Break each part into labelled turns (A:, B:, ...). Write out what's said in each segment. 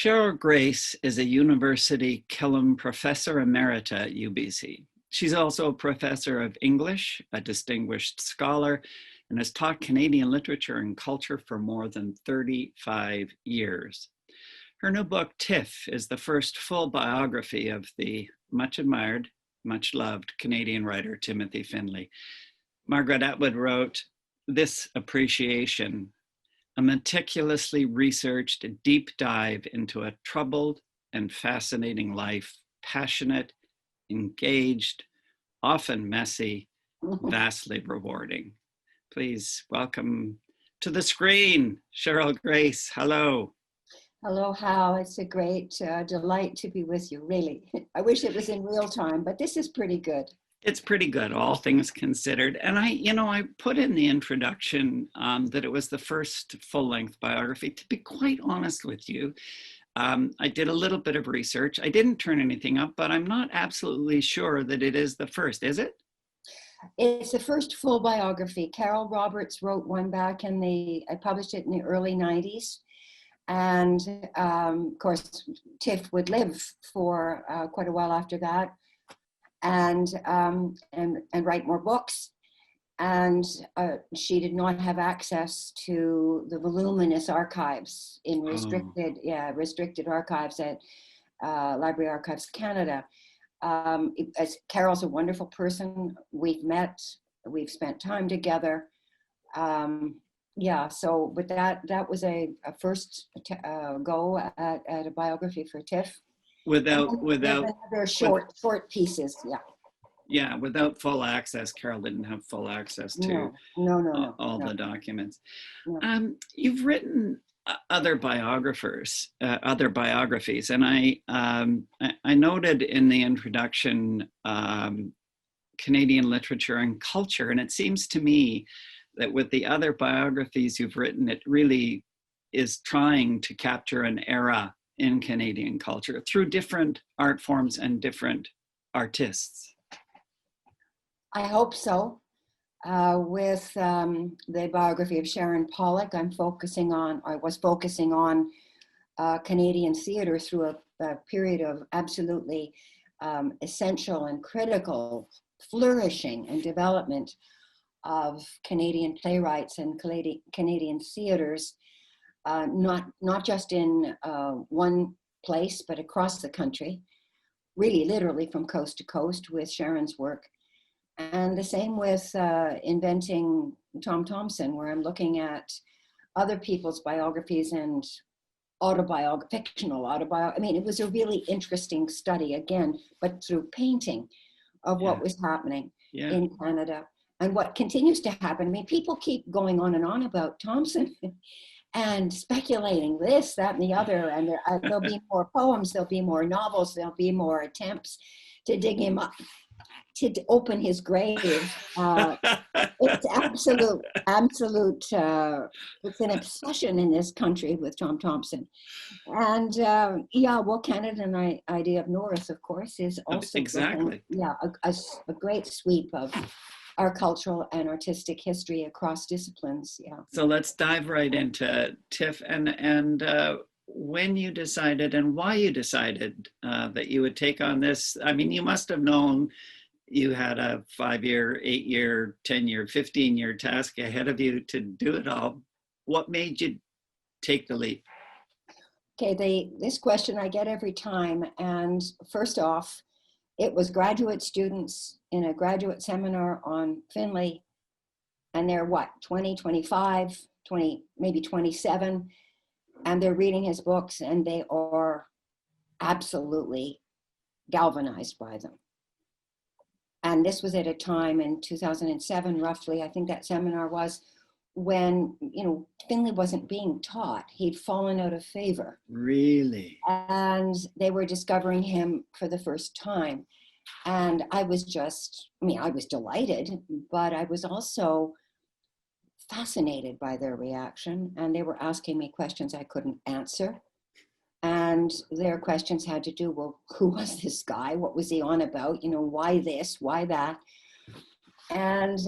A: Sherrill Grace is a University Killam Professor Emerita at UBC. She's also a professor of English, a distinguished scholar, and has taught Canadian literature and culture for more than 35 years. Her new book, Tiff, is the first full biography of the much admired, much loved Canadian writer Timothy Findley. Margaret Atwood wrote, "This appreciation, a meticulously researched deep dive into a troubled and fascinating life, passionate, engaged, often messy, vastly rewarding." Please welcome to the screen, Sherrill Grace. Hello.
B: Hello, Hal. It's a great delight to be with you, really. I wish it was in real time, but this is pretty good.
A: It's pretty good, all things considered. And I put in the introduction that it was the first full-length biography. To be quite honest with you, I did a little bit of research. I didn't turn anything up, but I'm not absolutely sure that it is the first, is it?
B: It's the first full biography. Carol Roberts wrote one back I published it in the early 90s. And of course, Tiff would live for quite a while after that. And write more books. And she did not have access to the voluminous archives in restricted archives at Library Archives Canada. As Carol's a wonderful person, we've met, we've spent time together. But that was a first go at a biography for Tiff.
A: Without
B: other short pieces,
A: without full access. Carol didn't have full access to all the documents. No. You've written other biographies, and I noted in the introduction Canadian literature and culture, and it seems to me that with the other biographies you've written, it really is trying to capture an era in Canadian culture through different art forms and different artists.
B: I hope so. With the biography of Sharon Pollock, I was focusing on Canadian theater through a period of absolutely essential and critical flourishing and development of Canadian playwrights and Canadian theaters. Not just in one place, but across the country, really literally from coast to coast with Sharon's work. And the same with Inventing Tom Thomson, where I'm looking at other people's biographies and fictional autobiography. I mean, it was a really interesting study, again, but through painting of what was happening in Canada and what continues to happen. I mean, people keep going on and on about Thomson and speculating this, that, and the other. And there'll be more poems, there'll be more novels, there'll be more attempts to dig him up, to open his grave. It's absolute. It's an obsession in this country with Tom Thomson. And Canada and Idea of North, of course, is also
A: exactly.
B: A great sweep of our cultural and artistic history across disciplines. Yeah.
A: So let's dive right into Tiff and when you decided and why you decided that you would take on this. I mean, you must have known you had a 5-year, 8-year, 10-year, 15-year task ahead of you to do it all. What made you take the leap?
B: Okay, this question I get every time. And first off, it was graduate students in a graduate seminar on Finley, and they're 20, 25, 20, maybe 27, and they're reading his books and they are absolutely galvanized by them. And this was at a time in 2007, roughly, I think that seminar was, when, Finley wasn't being taught. He'd fallen out of favor.
A: Really?
B: And they were discovering him for the first time. And I was delighted, but I was also fascinated by their reaction. And they were asking me questions I couldn't answer. And their questions had to do, well, who was this guy? What was he on about? Why this? Why that? And,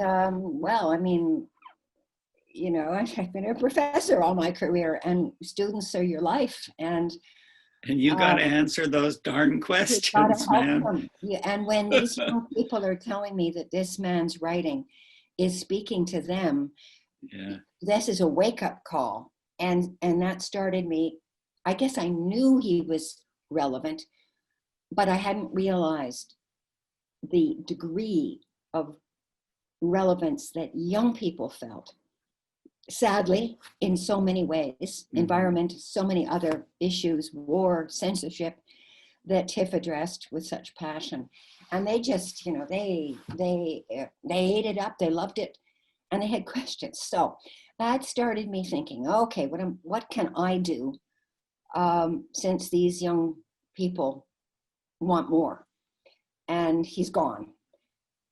B: I've been a professor all my career, and students are your life. And
A: And you got to
B: Um,
A: answer those darn
B: you gotta
A: questions,
B: help
A: man.
B: them. Yeah, and when these young people are telling me that this man's writing is speaking to them,
A: Yeah.
B: this is a wake-up call. And that started me. I guess I knew he was relevant, but I hadn't realized the degree of relevance that young people felt. Sadly, in so many ways, environment, so many other issues, war, censorship, that Tiff addressed with such passion. And they just, they ate it up, they loved it, and they had questions. So that started me thinking, okay, what can I do since these young people want more? And he's gone.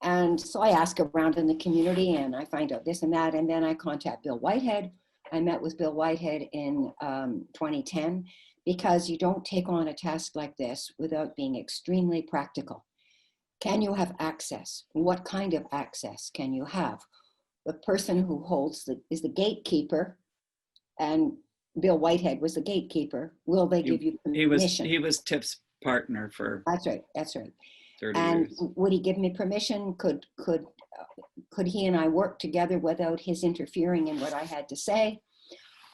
B: And so I ask around in the community and I find out this and that. And then I contact Bill Whitehead. I met with Bill Whitehead in 2010 because you don't take on a task like this without being extremely practical. Can you have access? What kind of access can you have? The person who is the gatekeeper, and Bill Whitehead was the gatekeeper. Will they give you permission?
A: He was Tiff's partner for.
B: That's right. That's right.
A: 30
B: and
A: years.
B: Would he give me permission? Could he and I work together without his interfering in what I had to say?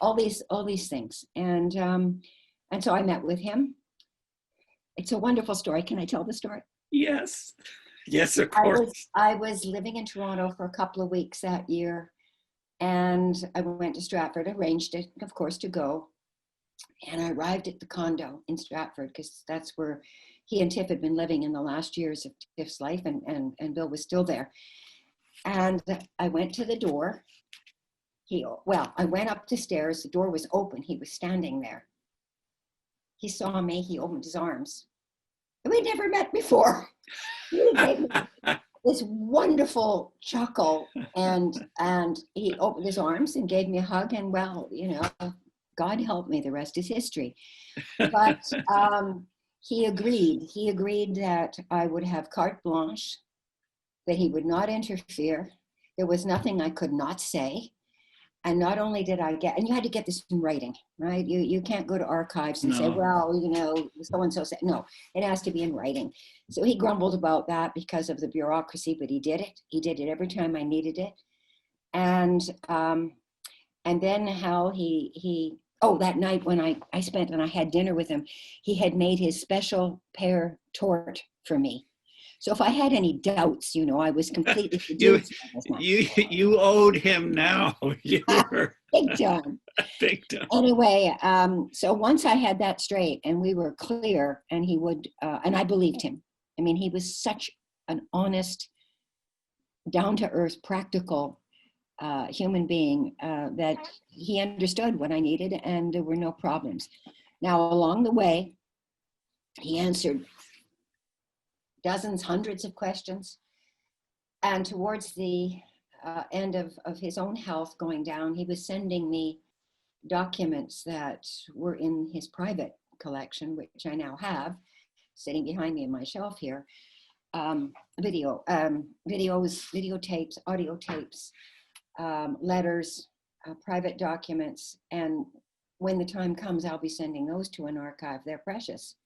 B: All these things, and so I met with him. It's a wonderful story. Can I tell the story?
A: Yes, yes, of course.
B: I was living in Toronto for a couple of weeks that year, and I went to Stratford. Arranged it, of course, to go, and I arrived at the condo in Stratford because that's where he and Tiff had been living in the last years of Tiff's life, and Bill was still there. And I went to the door. I went up the stairs. The door was open. He was standing there. He saw me. He opened his arms. We'd never met before. He gave me this wonderful chuckle, and he opened his arms and gave me a hug. And God help me, the rest is history. But he agreed. He agreed that I would have carte blanche, that he would not interfere. There was nothing I could not say. And not only did I and you had to get this in writing, right? You can't go to archives and say, well, so-and-so said. No, it has to be in writing. So he grumbled about that because of the bureaucracy, but he did it. He did it every time I needed it. And then Hal, that night when I spent and I had dinner with him, he had made his special pear tort for me. So if I had any doubts, I was completely
A: you owed him now. You were
B: big time.
A: Big time.
B: Anyway, so once I had that straight and we were clear, and he would, and I believed him. I mean, he was such an honest, down-to-earth, practical human being that he understood what I needed, and there were no problems. Now, along the way, he answered dozens, hundreds of questions. And towards the end of his own health going down, he was sending me documents that were in his private collection, which I now have, sitting behind me on my shelf here. Videos, videotapes, audio tapes, letters, private documents. And when the time comes, I'll be sending those to an archive. They're precious.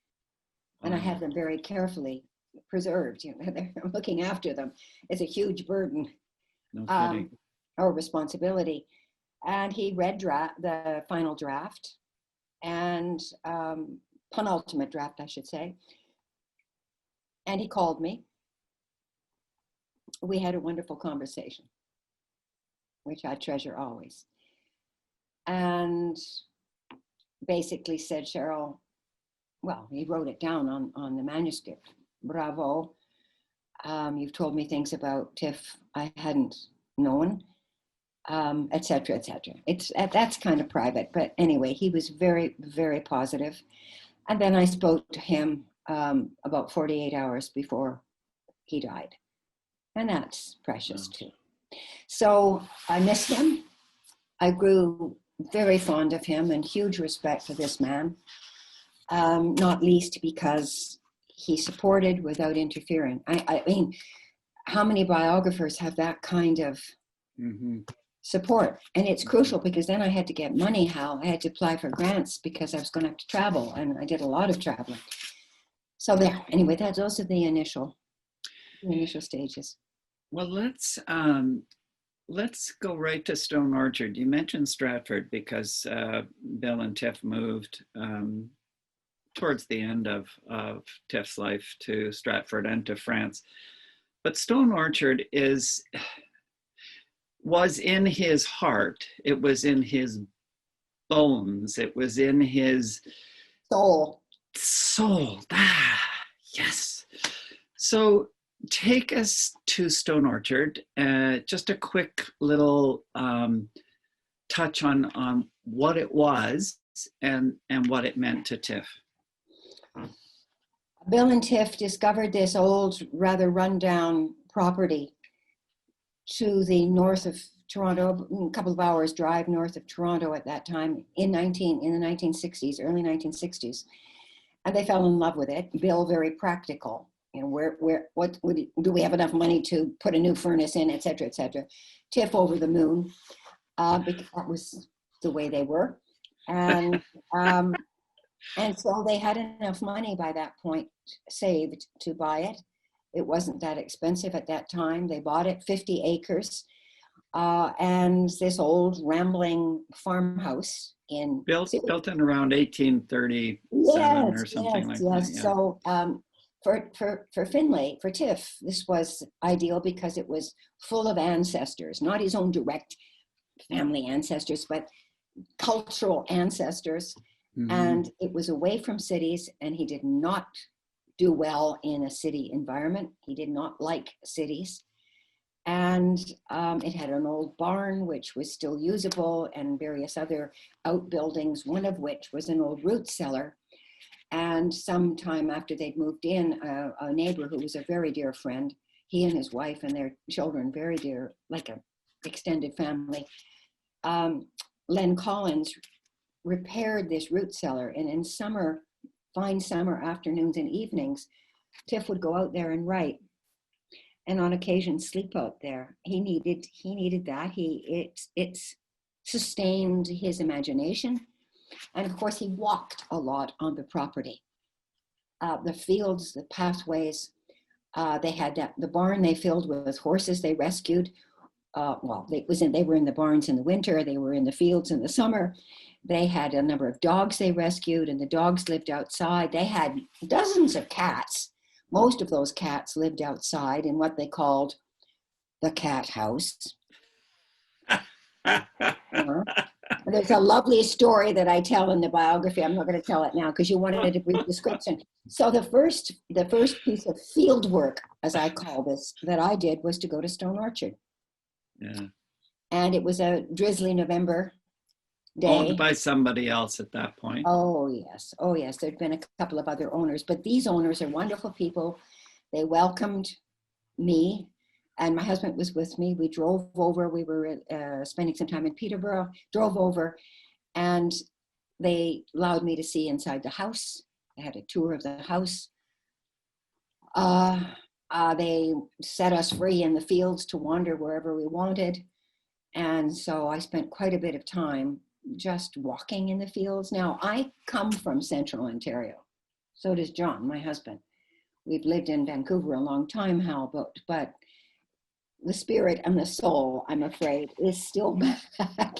B: And I have them very carefully preserved. I'm looking after them. It's a huge burden or responsibility. And he read the final draft and penultimate draft, I should say. And he called me. We had a wonderful conversation, which I treasure always. And basically said, Sherrill, well, he wrote it down on the manuscript. Bravo. You've told me things about Tiff I hadn't known, et cetera, et cetera. That's kind of private, but anyway, he was very, very positive. And then I spoke to him about 48 hours before he died. And that's precious too. So I missed him. I grew very fond of him and huge respect for this man, not least because he supported without interfering. I mean, how many biographers have that kind of support. And it's crucial because then I had to get money, Hal. I had to apply for grants because I was going to have to travel, and I did a lot of traveling. So there, anyway, those are the initial stages.
A: Well, let's go right to Stone Orchard. You mentioned Stratford because Bill and Tiff moved towards the end of Tiff's life to Stratford and to France. But Stone Orchard was in his heart. It was in his bones. It was in his
B: soul.
A: Yes. So take us to Stone Orchard. Just a quick little touch on what it was and what it meant to Tiff.
B: Bill and Tiff discovered this old, rather rundown property to the north of Toronto, a couple of hours drive north of Toronto at that time in the 1960s, early 1960s. And they fell in love with it. Bill, very practical. You know, do we have enough money to put a new furnace in, et cetera, et cetera. Tiff over the moon, because that was the way they were. And so they had enough money by that point saved to buy it. It wasn't that expensive at that time. They bought it, 50 acres, and this old rambling farmhouse
A: built in around 1837 or something like that. Yeah.
B: So for Finley, for Tiff, this was ideal because it was full of ancestors, not his own direct family ancestors, but cultural ancestors. Mm-hmm. And it was away from cities, and he did not do well in a city environment. He did not like cities. And it had an old barn, which was still usable, and various other outbuildings, one of which was an old root cellar. And sometime after they'd moved in, a neighbor who was a very dear friend, he and his wife and their children, very dear, like an extended family, Len Collins repaired this root cellar. And in summer, fine summer afternoons and evenings, Tiff would go out there and write, and on occasion sleep out there. He needed that. It sustained his imagination. And of course, he walked a lot on the property. The fields, the pathways, they had the barn they filled with horses they rescued. They were in the barns in the winter, they were in the fields in the summer. They had a number of dogs they rescued, and the dogs lived outside. They had dozens of cats. Most of those cats lived outside in what they called the cat house. There's a lovely story that I tell in the biography. I'm not going to tell it now because you wanted a brief description. So the first piece of field work, as I call this, that I did was to go to Stone Orchard. Yeah. And it was a drizzly November day.
A: Owned by somebody else at that point.
B: Oh, yes. There'd been a couple of other owners, but these owners are wonderful people. They welcomed me, and my husband was with me. We drove over. We were spending some time in Peterborough, drove over, and they allowed me to see inside the house. I had a tour of the house. They set us free in the fields to wander wherever we wanted. And so I spent quite a bit of time just walking in the fields. Now, I come from Central Ontario. So does John, my husband. We've lived in Vancouver a long time, Hal, but the spirit and the soul, I'm afraid, is still back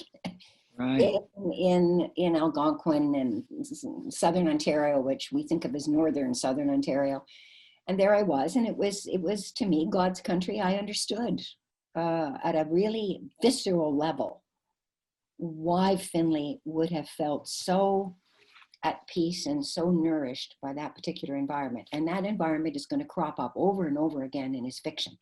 A: right.
B: in Algonquin and Southern Ontario, which we think of as Northern Southern Ontario. And there I was, and it was to me, God's country. I understood at a really visceral level why Finley would have felt so at peace and so nourished by that particular environment. And that environment is going to crop up over and over again in his fiction.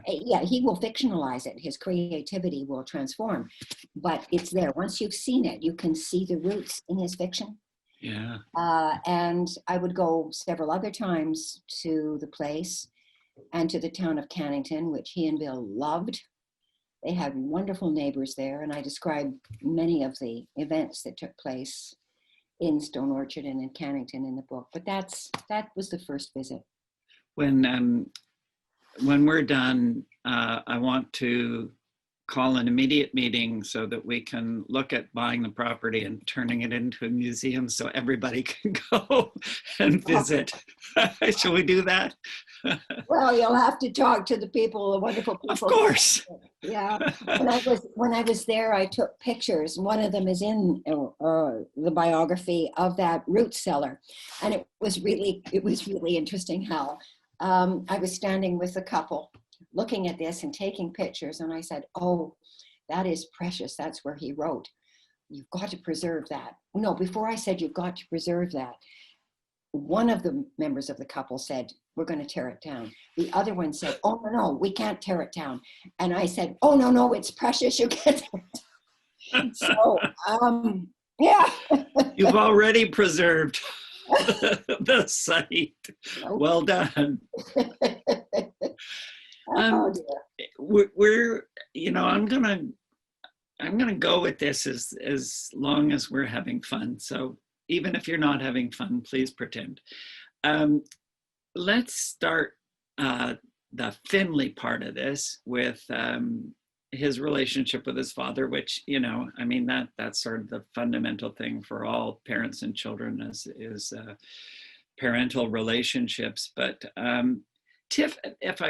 B: Yeah, he will fictionalize it. His creativity will transform, but it's there. Once you've seen it, you can see the roots in his fiction.
A: Yeah.
B: And I would go several other times to the place and to the town of Cannington, which he and Bill loved. They had wonderful neighbors there, and I described many of the events that took place in Stone Orchard and in Cannington in the book. But that was the first visit.
A: When we're done, I want to call an immediate meeting so that we can look at buying the property and turning it into a museum so everybody can go and visit. Shall we do that?
B: Well, you'll have to talk to the people, the wonderful people.
A: Of course.
B: Yeah. When I was there, I took pictures. One of them is in the biography of that root cellar, and it was really interesting how I was standing with a couple, looking at this and taking pictures, and I said, "Oh, that is precious. That's where he wrote. You've got to preserve that." No, before I said you've got to preserve that, one of the members of the couple said, "We're going to tear it down." The other one said, "Oh, no, we can't tear it down." And I said, "Oh, no, it's precious. You can't tear it down." So, yeah.
A: You've already preserved the site. Well done.
B: Oh, dear.
A: We're I'm gonna go with this as long as we're having fun. So even if you're not having fun, please pretend. Let's start the Finley part of this with his relationship with his father, which, that's sort of the fundamental thing for all parents and children is parental relationships. But Tiff, if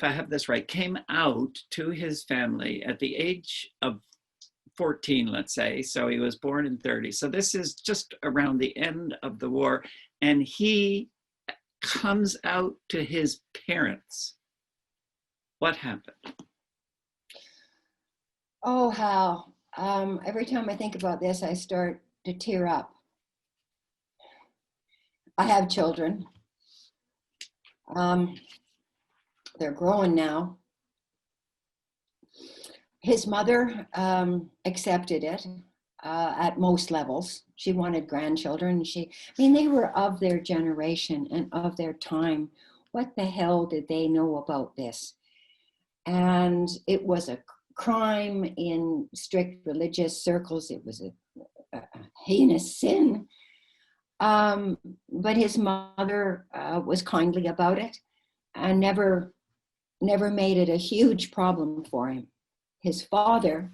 A: I have this right, came out to his family at the age of 14, let's say. So he was born in 30. So this is just around the end of the war. And he comes out to his parents. What happened?
B: Oh, Hal. Every time I think about this, I start to tear up. I have children. They're growing now. His mother accepted it at most levels. She wanted grandchildren. They were of their generation and of their time. What the hell did they know about this? And it was a crime in strict religious circles. It was a heinous sin. But his mother was kindly about it and never made it a huge problem for him. His father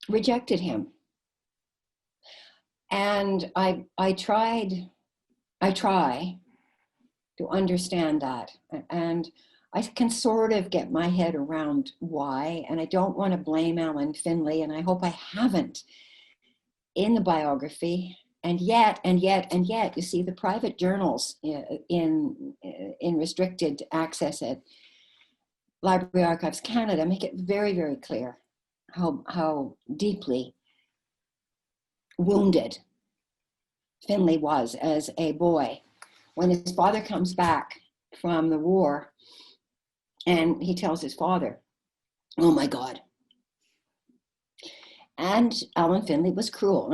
B: rejected him. And I try to understand that. And I can sort of get my head around why, and I don't want to blame Alan Finley, and I hope I haven't in the biography. And yet, you see the private journals in restricted access at Library Archives Canada make it very, very clear how deeply wounded Finley was as a boy. When his father comes back from the war and he tells his father, "Oh my God." And Alan Finley was cruel.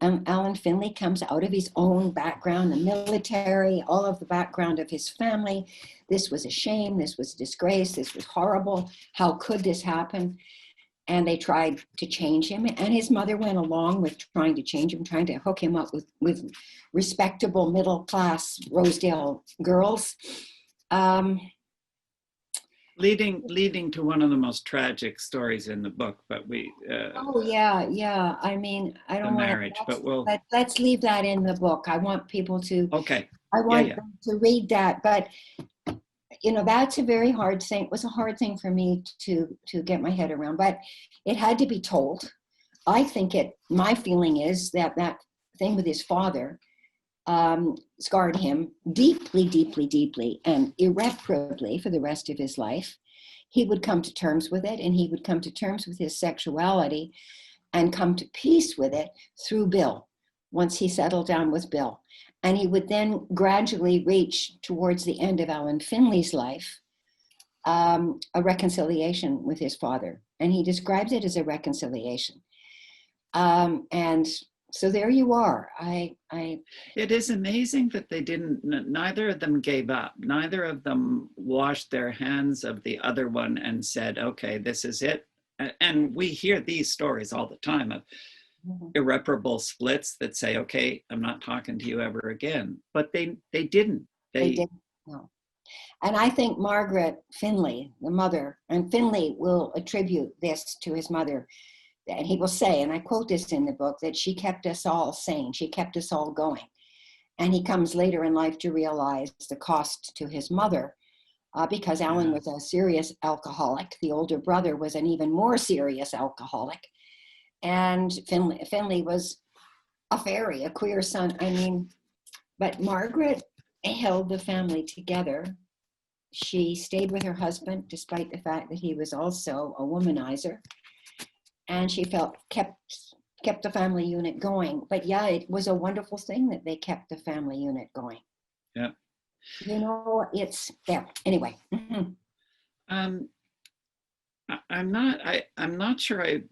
B: Alan Finley comes out of his own background, the military, all of the background of his family. This was a shame. This was a disgrace. This was horrible. How could this happen? And they tried to change him. And his mother went along with trying to change him, trying to hook him up with respectable middle-class Rosedale girls.
A: Leading to one of the most tragic stories in the book, but we.
B: Oh yeah. I don't want
A: marriage, but
B: let's leave that in the book. I want people to.
A: Okay.
B: I want them to read that, but that's a very hard thing. It was a hard thing for me to get my head around, but it had to be told. I think my feeling is that thing with his father scarred him deeply, deeply, deeply, and irreparably for the rest of his life. He would come to terms with it, and he would come to terms with his sexuality and come to peace with it through Bill, once he settled down with Bill. And he would then gradually reach towards the end of Alan Finley's life, a reconciliation with his father. And he describes it as a reconciliation. And so there you are.
A: It is amazing that they neither of them gave up. Neither of them washed their hands of the other one and said, okay, this is it. And we hear these stories all the time of irreparable splits that say, okay, I'm not talking to you ever again. But they didn't.
B: They didn't. No. And I think Margaret Finley, the mother, and Finley will attribute this to his mother. And he will say, and I quote this in the book, that she kept us all sane. She kept us all going. And he comes later in life to realize the cost to his mother because Alan was a serious alcoholic. The older brother was an even more serious alcoholic. And Finley was a fairy, a queer son. I mean, but Margaret held the family together. She stayed with her husband, despite the fact that he was also a womanizer. And she kept the family unit going. But yeah, it was a wonderful thing that they kept the family unit going.
A: Yeah.
B: You know, it's there. Anyway.
A: I'm not sure I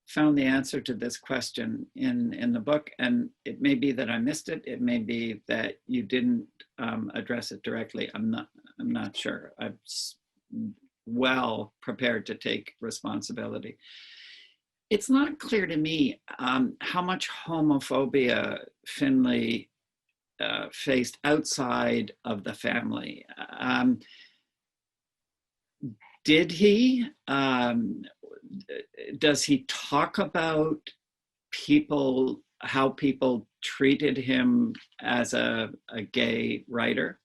A: found the answer to this question in the book, and it may be that I missed it. It may be that you didn't address it directly. I'm not sure. I'm well prepared to take responsibility. It's not clear to me how much homophobia Finley faced outside of the family. Did he? Does he talk about people, how people treated him as a gay writer?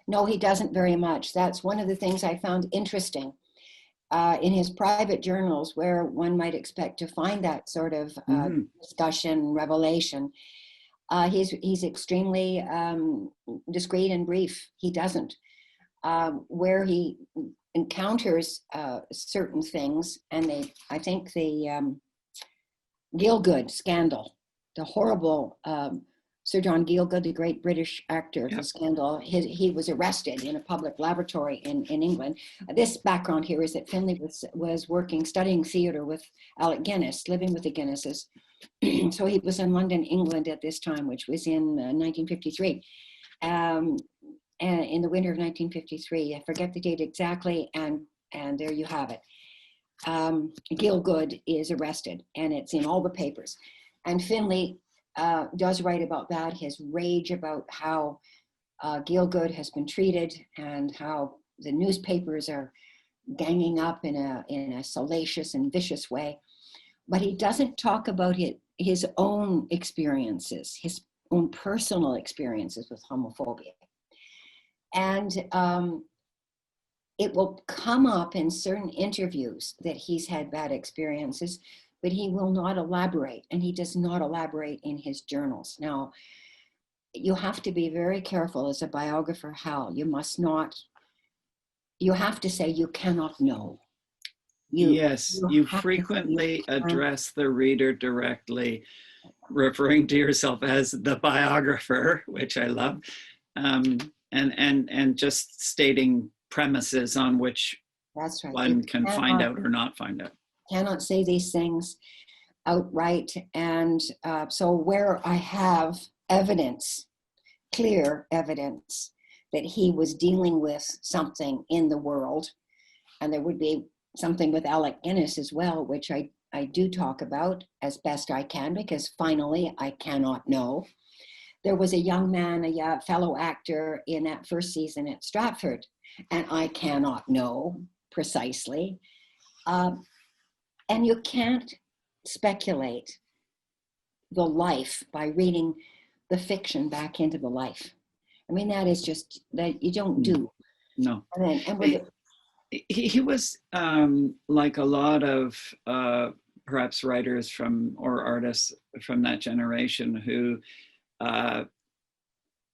B: No, he doesn't very much. That's one of the things I found interesting in his private journals, where one might expect to find that sort of discussion, revelation. He's extremely discreet and brief. He doesn't. Where he encounters certain things, and I think the Gielgud scandal, the horrible Sir John Gielgud, the great British actor, the scandal, he was arrested in a public laboratory in England. This background here is that Finley was studying theater with Alec Guinness, living with the Guinnesses. So he was in London, England at this time, which was in 1953. And in the winter of 1953, I forget the date exactly, and there you have it. Gielgud is arrested, and it's in all the papers. And Finley does write about that, his rage about how Gielgud has been treated and how the newspapers are ganging up in a salacious and vicious way. But he doesn't talk about his own experiences, his own personal experiences with homophobia. And it will come up in certain interviews that he's had bad experiences, but he will not elaborate, and he does not elaborate in his journals. Now, you have to be very careful as a biographer, Hal. You have to say you cannot know. You frequently
A: address the reader directly, referring to yourself as the biographer, which I love. And just stating premises on which
B: that's right.
A: One can find out or not find out.
B: Cannot say these things outright. And so where I have evidence, clear evidence, that he was dealing with something in the world, and there would be something with Alec Guinness as well, which I do talk about as best I can, because finally I cannot know. There was a young man, a fellow actor in that first season at Stratford, and I cannot know precisely. And you can't speculate the life by reading the fiction back into the life. I mean, that is just, that you don't do.
A: No.
B: And
A: he was like a lot of perhaps writers or artists from that generation who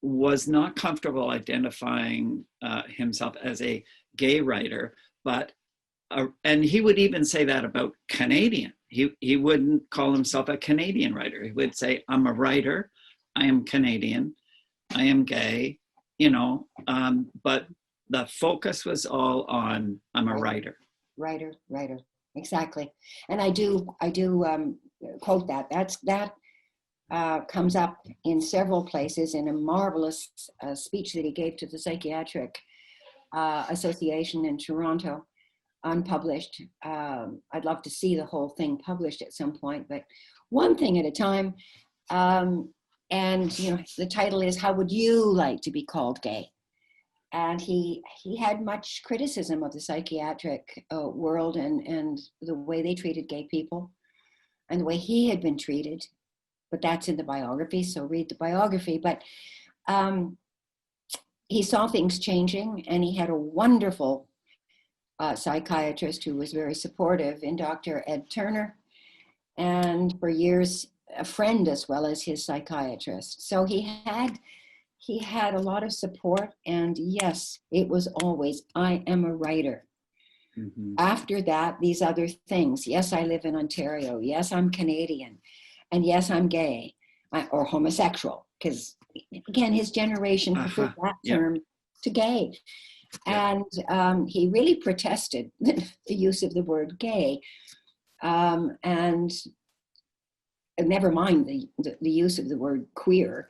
A: was not comfortable identifying himself as a gay writer, but and he would even say that about Canadian. He wouldn't call himself a Canadian writer. He would say, I'm a writer, I am Canadian, I am gay, but the focus was all on, I'm a writer.
B: Writer, exactly. And I do quote that. That comes up in several places in a marvelous speech that he gave to the Psychiatric Association in Toronto, unpublished. I'd love to see the whole thing published at some point, but one thing at a time. And the title is, How Would You Like to Be Called Gay? And he had much criticism of the psychiatric world and the way they treated gay people and the way he had been treated. But that's in the biography, so read the biography. But he saw things changing, and he had a wonderful psychiatrist who was very supportive in Dr. Ed Turner, and for years a friend as well as his psychiatrist. So he had a lot of support, and yes, it was always, I am a writer. Mm-hmm. After that, these other things. Yes, I live in Ontario. Yes, I'm Canadian. And yes, I'm gay or homosexual, because again, his generation preferred that term to gay. And he really protested the use of the word gay, and never mind the use of the word queer.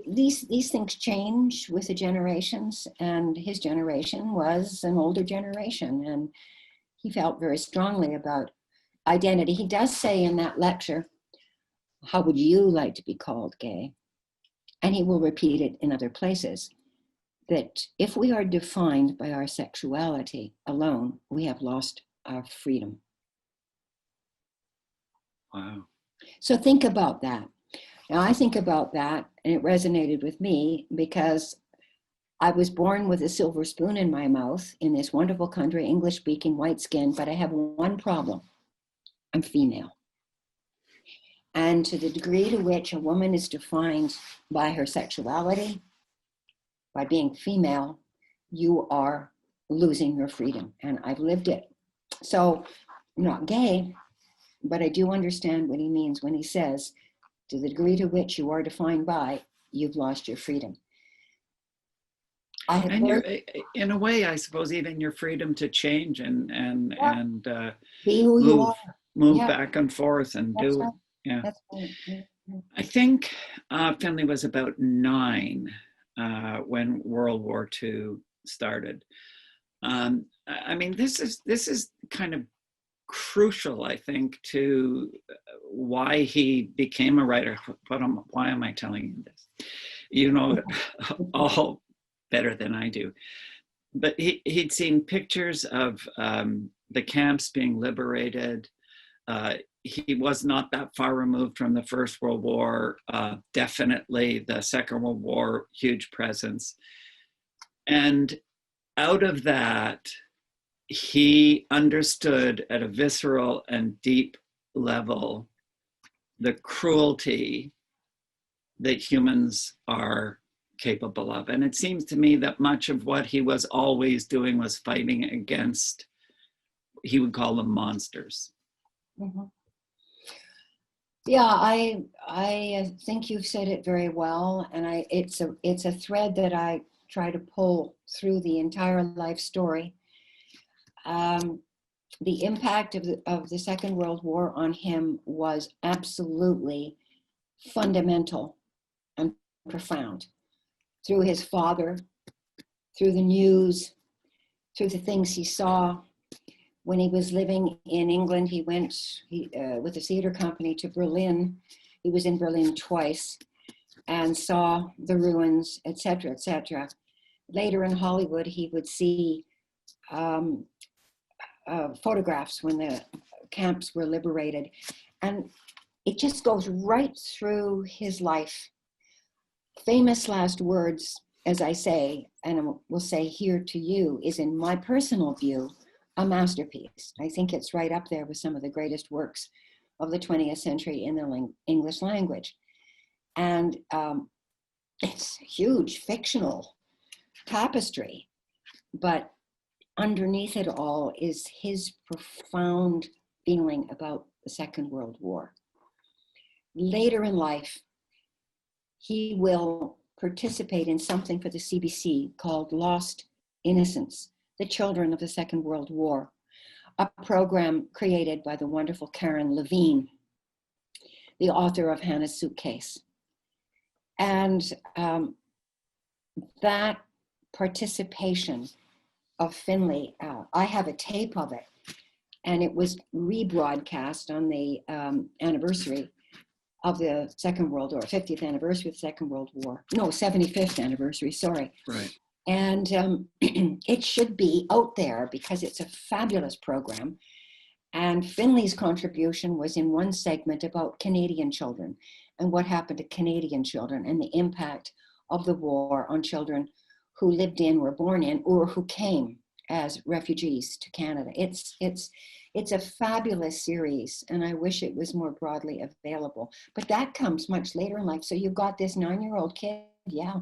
B: These things change with the generations, and his generation was an older generation, and he felt very strongly about identity. He does say in that lecture, how would you like to be called gay? And he will repeat it in other places, that if we are defined by our sexuality alone, we have lost our freedom.
A: Wow.
B: So think about that. Now, I think about that, and it resonated with me because I was born with a silver spoon in my mouth in this wonderful country, English-speaking, white skin, but I have one problem. I'm female. And to the degree to which a woman is defined by her sexuality, by being female, you are losing your freedom. And I've lived it. So I'm not gay, but I do understand what he means when he says, to the degree to which you are defined by, you've lost your freedom.
A: In a way, I suppose, even your freedom to change and
B: be who you are.
A: Move back and forth and
B: That's
A: do
B: right.
A: it. Yeah.
B: That's right. Yeah.
A: I think Finley was about 9 when World War II started. I mean, this is kind of crucial, I think, to why he became a writer. Why am I telling you this? You know all better than I do. But he'd seen pictures of the camps being liberated. He was not that far removed from the First World War. Definitely the Second World War, huge presence. And out of that, he understood at a visceral and deep level the cruelty that humans are capable of. And it seems to me that much of what he was always doing was fighting against, he would call them monsters.
B: Mm-hmm. Yeah, I think you've said it very well, and it's a thread that I try to pull through the entire life story. The impact of the Second World War on him was absolutely fundamental and profound. Through his father, through the news, through the things he saw. When he was living in England, he went with a theater company to Berlin. He was in Berlin twice and saw the ruins, et cetera, et cetera. Later in Hollywood, he would see photographs when the camps were liberated. And it just goes right through his life. Famous last words, as I say, and I will say here to you, is, in my personal view, a masterpiece. I think it's right up there with some of the greatest works of the 20th century in the English language. And it's a huge fictional tapestry, but underneath it all is his profound feeling about the Second World War. Later in life, he will participate in something for the CBC called Lost Innocents, the Children of the Second World War, a program created by the wonderful Karen Levine, the author of Hannah's Suitcase. And that participation of Finley, I have a tape of it, and it was rebroadcast on the anniversary of the Second World War, 50th anniversary of the Second World War. No, 75th anniversary, sorry.
A: Right.
B: And it should be out there because it's a fabulous program. And Finley's contribution was in one segment about Canadian children and what happened to Canadian children and the impact of the war on children who lived in, were born in, or who came as refugees to Canada. It's a fabulous series, and I wish it was more broadly available. But that comes much later in life. So you've got this 9-year-old kid, yeah.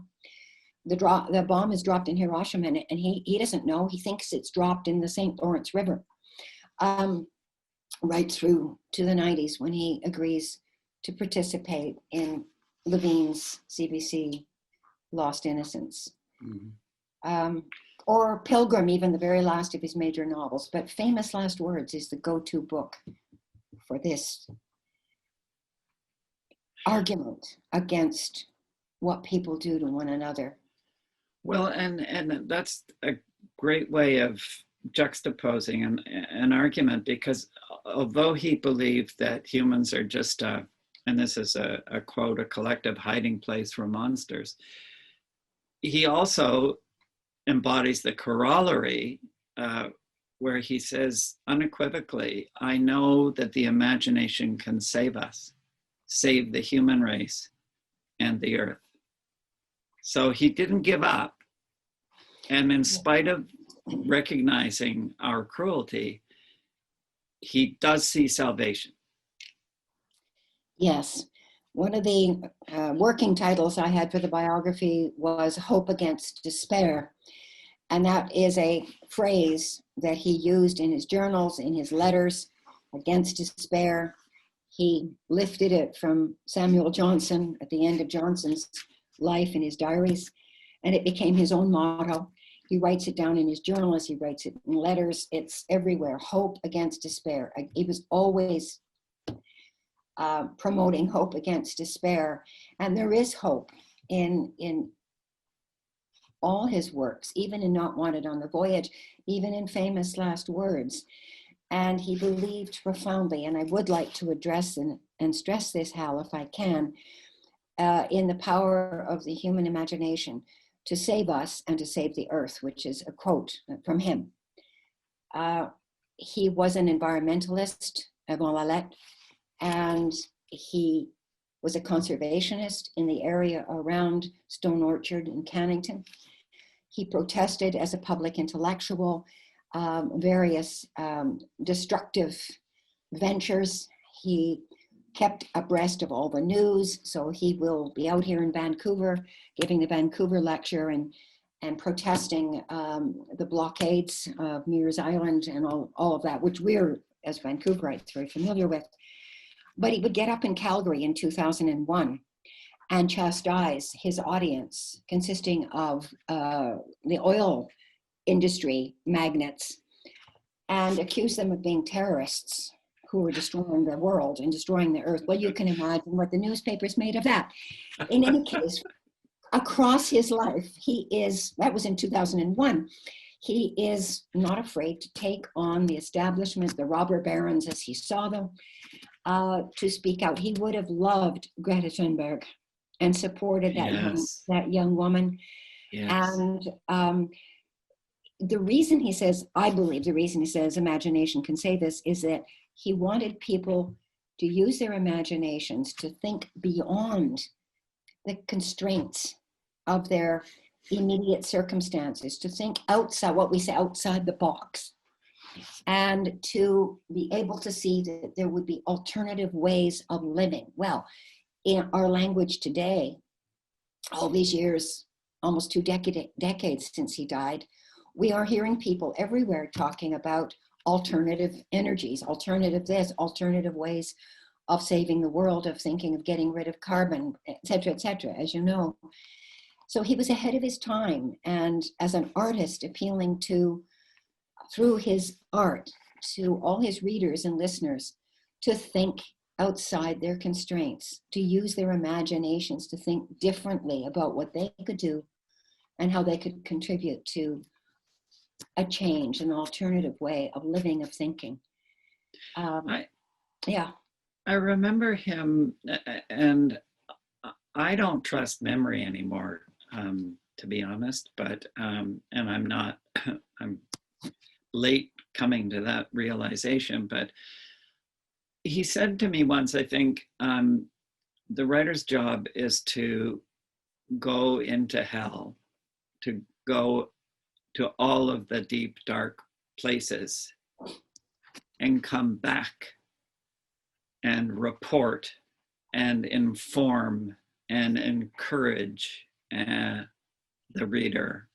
B: The bomb is dropped in Hiroshima, and he doesn't know. He thinks it's dropped in the St. Lawrence River. Right through to the 90s when he agrees to participate in Levine's CBC Lost Innocence. Mm-hmm. Or Pilgrim, even the very last of his major novels. But Famous Last Words is the go-to book for this argument against what people do to one another.
A: Well, and that's a great way of juxtaposing an argument, because although he believed that humans are just and this is a quote, a collective hiding place for monsters, he also embodies the corollary where he says unequivocally, I know that the imagination can save us, save the human race and the earth. So he didn't give up. And in spite of recognizing our cruelty, he does see salvation.
B: Yes. One of the working titles I had for the biography was Hope Against Despair. And that is a phrase that he used in his journals, in his letters, against despair. He lifted it from Samuel Johnson at the end of Johnson's life in his diaries, and it became his own motto. He writes it down in his journals, he writes it in letters, it's everywhere, hope against despair. He was always promoting hope against despair. And there is hope in all his works, even in Not Wanted on the Voyage, even in Famous Last Words. And he believed profoundly, and I would like to address and stress this, Hal, if I can, in the power of the human imagination to save us and to save the earth, which is a quote from him. He was an environmentalist avant la lettre, and he was a conservationist in the area around Stone Orchard in Cannington. He protested as a public intellectual, various destructive ventures. He kept abreast of all the news, so he will be out here in Vancouver giving the Vancouver lecture and protesting the blockades of Mears Island and all of that, which we're, as Vancouverites, very familiar with. But he would get up in Calgary in 2001 and chastise his audience, consisting of the oil industry magnates, and accuse them of being terrorists who were destroying the world and destroying the earth. Well, you can imagine what the newspapers made of that. In any case, across his life, that was in 2001, he is not afraid to take on the establishment, the robber barons as he saw them, to speak out. He would have loved Greta Thunberg and supported that young woman. Yes. And the reason he says, I believe the reason he says imagination can save us is that he wanted people to use their imaginations to think beyond the constraints of their immediate circumstances, to think outside, what we say, outside the box, and to be able to see that there would be alternative ways of living. Well, in our language today, all these years, almost 2 decades since he died, we are hearing people everywhere talking about alternative energies, alternative this, alternative ways of saving the world, of thinking of getting rid of carbon, et cetera, as you know. So he was ahead of his time, and as an artist, appealing to, through his art, to all his readers and listeners to think outside their constraints, to use their imaginations to think differently about what they could do and how they could contribute to a change, an alternative way of living, of thinking. I
A: remember him, and I don't trust memory anymore. to be honest, but, and I'm not, I'm late coming to that realization, but he said to me once, I think, the writer's job is to go into hell, to go to all of the deep, dark places and come back and report and inform and encourage the reader,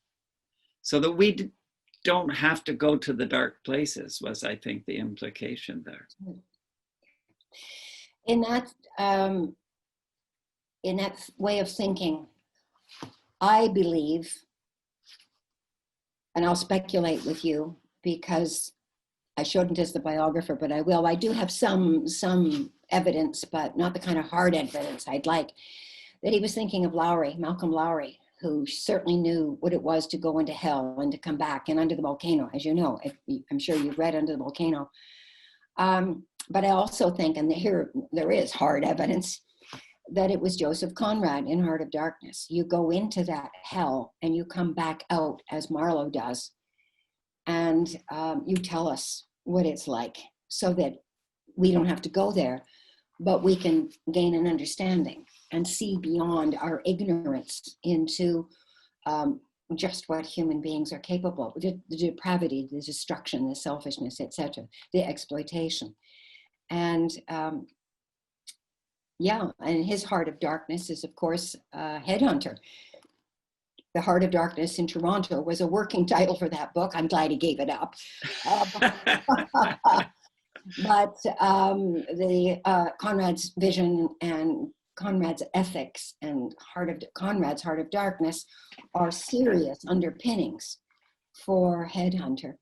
A: so that we don't have to go to the dark places, was, I think, the implication there.
B: In that way of thinking, I believe, and I'll speculate with you because I shouldn't as the biographer, but I will. I do have some evidence, but not the kind of hard evidence I'd like, that he was thinking of Lowry, Malcolm Lowry, who certainly knew what it was to go into hell and to come back, and Under the Volcano, as you know. I'm sure you've read Under the Volcano. But I also think, and here there is hard evidence, that it was Joseph Conrad in Heart of Darkness. You go into that hell and you come back out, as Marlowe does, and you tell us what it's like, so that we don't have to go there, but we can gain an understanding and see beyond our ignorance into just what human beings are capable of, the depravity, the destruction, the selfishness, etc., the exploitation. And and his Heart of Darkness is, of course, Headhunter. The Heart of Darkness in Toronto was a working title for that book. I'm glad he gave it up. But the Conrad's vision and Conrad's ethics and Conrad's Heart of Darkness are serious underpinnings for Headhunter.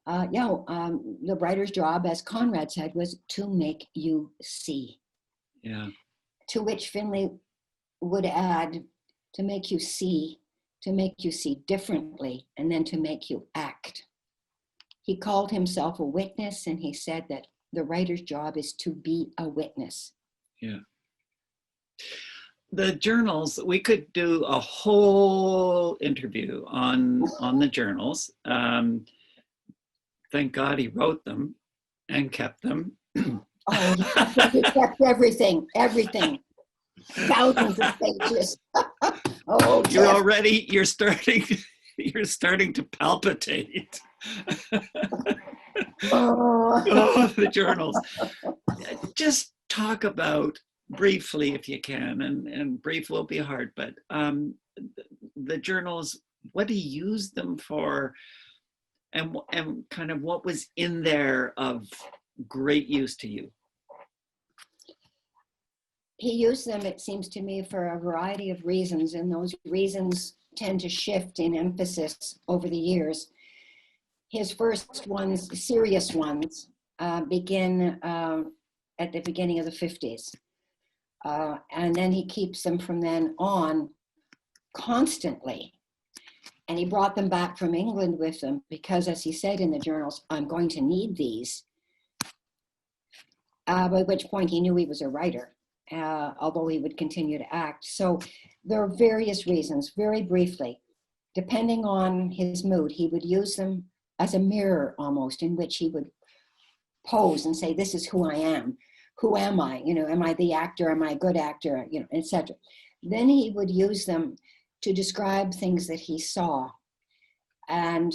B: The writer's job, as Conrad said, was to make you see.
A: Yeah.
B: To which Finley would add, to make you see differently, and then to make you act. He called himself a witness, and he said that the writer's job is to be a witness.
A: Yeah. The journals, we could do a whole interview on the journals. Thank God he wrote them and kept them.
B: Oh, he kept everything. Thousands of pages. Oh,
A: you're starting to palpitate. The journals. Just talk about briefly, if you can, and brief will be hard, but the journals, what do you use them for, and kind of what was in there of great use to you?
B: He used them, it seems to me, for a variety of reasons, and those reasons tend to shift in emphasis over the years. His first ones, serious ones, begin at the beginning of the 50s. And then he keeps them from then on constantly. And he brought them back from England with him because, as he said in the journals, I'm going to need these. By which point he knew he was a writer, although he would continue to act. So there are various reasons, very briefly. Depending on his mood, he would use them as a mirror almost, in which he would pose and say, this is who I am. Who am I? Am I the actor? Am I a good actor? Etc. Then he would use them to describe things that he saw, and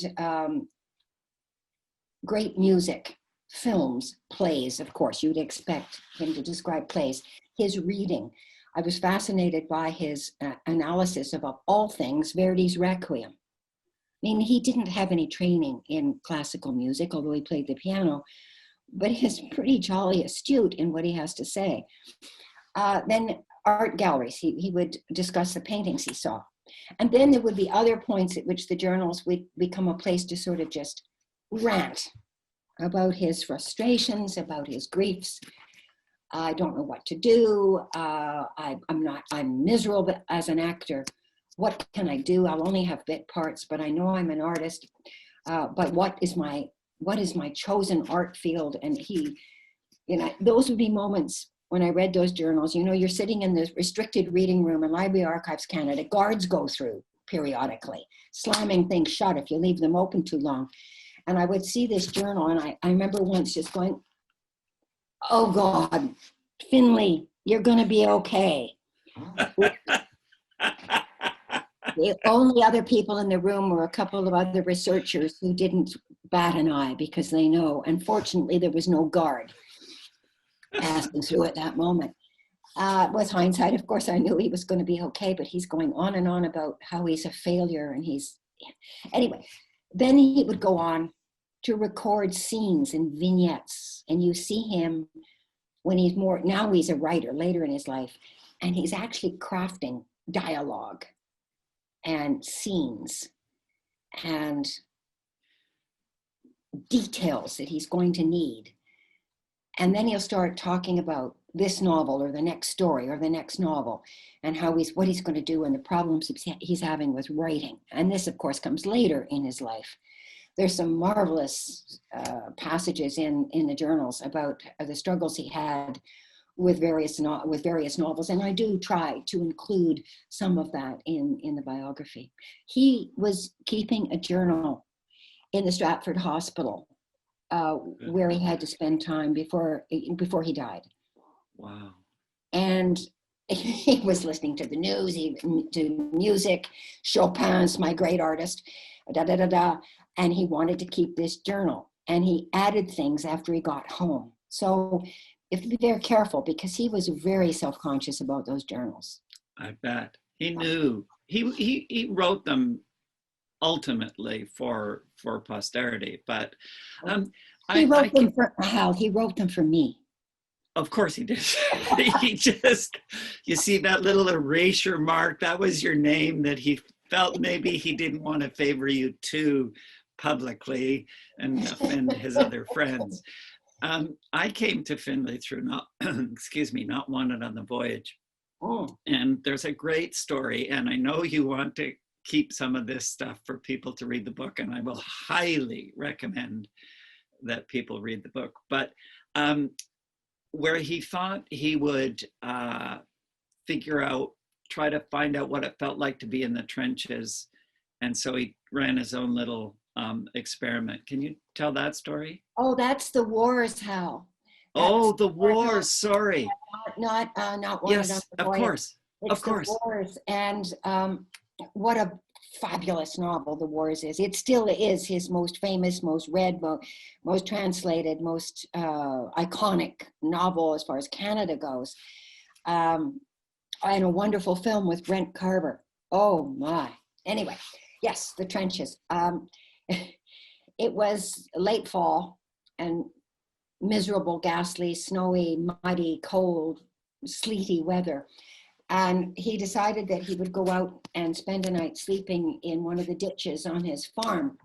B: great music, films, plays, of course. You'd expect him to describe plays. His reading. I was fascinated by his analysis of all things, Verdi's Requiem. I mean, he didn't have any training in classical music, although he played the piano, but he's pretty jolly astute in what he has to say. Then art galleries, he would discuss the paintings he saw. And then there would be other points at which the journals would become a place to sort of just rant about his frustrations, about his griefs. I don't know what to do. I'm miserable as an actor. What can I do? I'll only have bit parts, but I know I'm an artist. But what is my chosen art field? And those would be moments when I read those journals. You're sitting in the restricted reading room in Library Archives Canada. Guards go through periodically, slamming things shut if you leave them open too long. And I would see this journal, and I remember once just going, oh God, Finley, you're going to be okay. The only other people in the room were a couple of other researchers who didn't bat an eye because they know. Unfortunately, there was no guard passing through at that moment. With hindsight, of course, I knew he was going to be okay, but he's going on and on about how he's a failure, and anyway, then he would go on to record scenes and vignettes, and you see him when now he's a writer later in his life, and he's actually crafting dialogue and scenes and details that he's going to need. And then he'll start talking about this novel or the next story or the next novel, and what he's going to do and the problems he's having with writing. And this, of course, comes later in his life. There's some marvelous passages in the journals about the struggles he had with various novels, and I do try to include some of that in the biography. He was keeping a journal in the Stratford Hospital where he had to spend time before he died.
A: Wow.
B: And he was listening to the news, to music, Chopin's my great artist, and he wanted to keep this journal, and he added things after he got home. So you have to be very careful because he was very self-conscious about those journals.
A: I bet. He knew. He wrote them ultimately for posterity, but
B: he wrote them for me.
A: Of course he did. You see that little erasure mark, that was your name that he felt maybe he didn't want to favor you too publicly and offend his other friends. I came to Finley through Not Wanted on the Voyage.
B: Oh.
A: And there's a great story, and I know you want to keep some of this stuff for people to read the book, and I will highly recommend that people read the book. But where he thought he would try to find out what it felt like to be in the trenches, and so he ran his own little experiment. Can you tell that story?
B: Oh, that's the wars, Hal.
A: The wars. Sorry.
B: Not Wanted.
A: Yes, of course.
B: It's the Wars, and what a fabulous novel The Wars is. It still is his most famous, most read, most translated, most iconic novel as far as Canada goes. And a wonderful film with Brent Carver. Oh my. Anyway, yes, the trenches. It was late fall and miserable, ghastly, snowy, muddy, cold, sleety weather. And he decided that he would go out and spend a night sleeping in one of the ditches on his farm.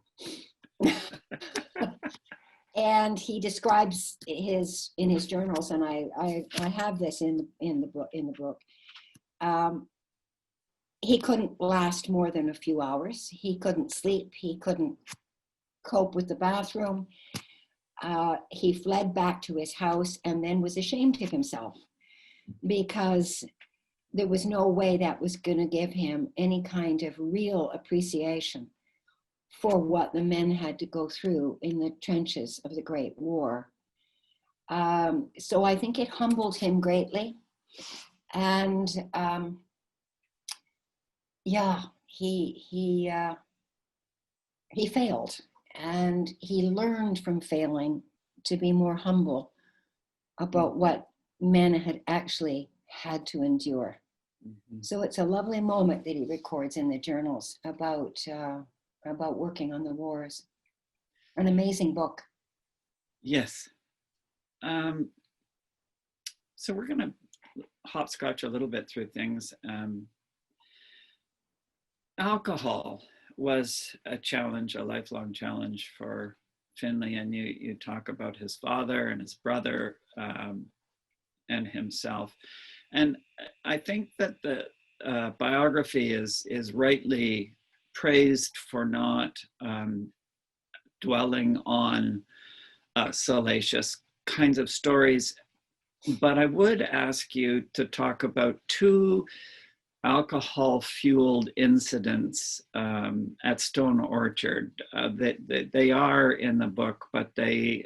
B: And he describes in his journals, and I have this in the book. He couldn't last more than a few hours. He couldn't sleep. He couldn't cope with the bathroom. He fled back to his house and then was ashamed of himself because there was no way that was going to give him any kind of real appreciation for what the men had to go through in the trenches of the Great War. So I think it humbled him greatly. And he failed, and he learned from failing to be more humble about what men had actually had to endure. Mm-hmm. So it's a lovely moment that he records in the journals about working on the wars. An amazing book.
A: Yes. So we're going to hopscotch a little bit through things. Alcohol was a challenge, a lifelong challenge for Finley, and you talk about his father and his brother and himself. And I think that the biography is rightly praised for not dwelling on salacious kinds of stories. But I would ask you to talk about two alcohol-fueled incidents at Stone Orchard. They are in the book, but they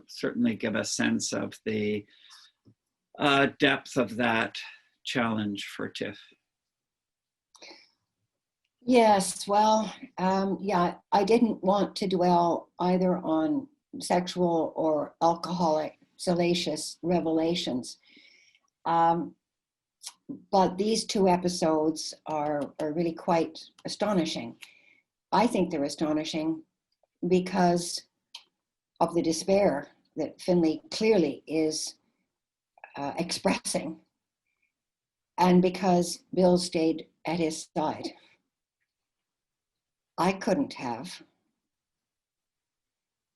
A: certainly give a sense of the depth of that challenge for Tiff.
B: Yes, well, yeah, I didn't want to dwell either on sexual or alcoholic salacious revelations. But these two episodes are really quite astonishing. I think they're astonishing because of the despair that Finley clearly is expressing, and because Bill stayed at his side. I couldn't have,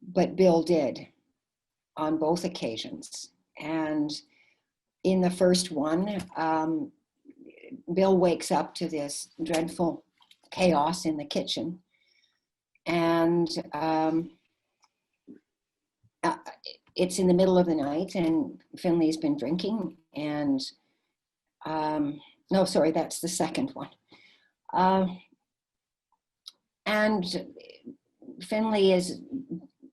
B: but Bill did on both occasions. And in the first one, Bill wakes up to this dreadful chaos in the kitchen. And it's in the middle of the night, and Finley's been drinking. And no, sorry, that's the second one. And Finley is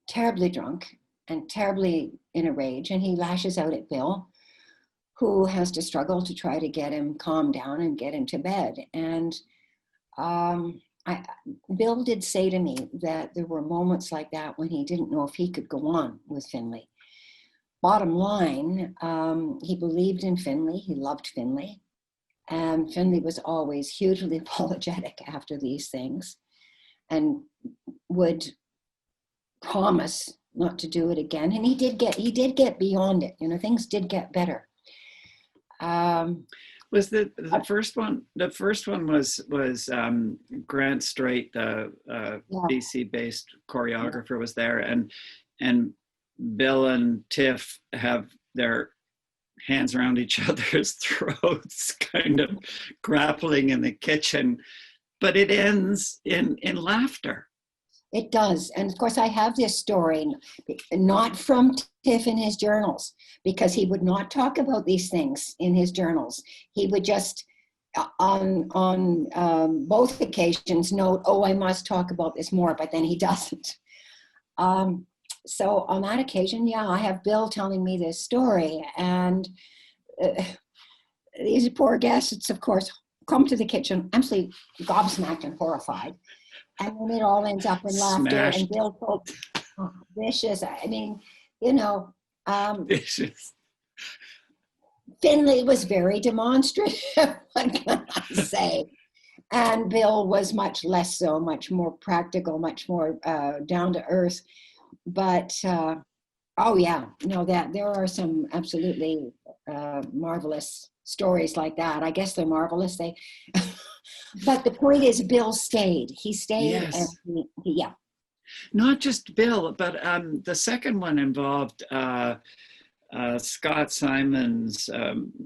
B: terribly drunk and terribly in a rage, and he lashes out at Bill, who has to struggle to try to get him calmed down and get him to bed. And Bill did say to me that there were moments like that when he didn't know if he could go on with Finley. Bottom line, he believed in Finley, he loved Finley, and Finley was always hugely apologetic after these things and would promise not to do it again. And he did get beyond it. You know, things did get better.
A: Was the first one? The first one was Grant Strait, the BC-based choreographer, was there, and Bill and Tiff have their hands around each other's throats, kind of grappling in the kitchen, but it ends in laughter.
B: It does. And of course, I have this story, not from Tiff in his journals, because he would not talk about these things in his journals. He would just, on both occasions, note, oh, I must talk about this more, but then he doesn't. So on that occasion, yeah, I have Bill telling me this story. And these poor guests, of course, come to the kitchen, absolutely gobsmacked and horrified. And then it all ends up in laughter.
A: Smashed.
B: And Bill told, oh, vicious. I mean, you know,
A: Vicious.
B: Finley was very demonstrative, what can I say? And Bill was much less so, much more practical, much more down to earth. But, oh yeah, no, that there are some absolutely marvelous stories like that. I guess they're marvelous. But the point is, Bill stayed. He stayed.
A: Yes.
B: And yeah.
A: Not just Bill, but the second one involved Scott Simons,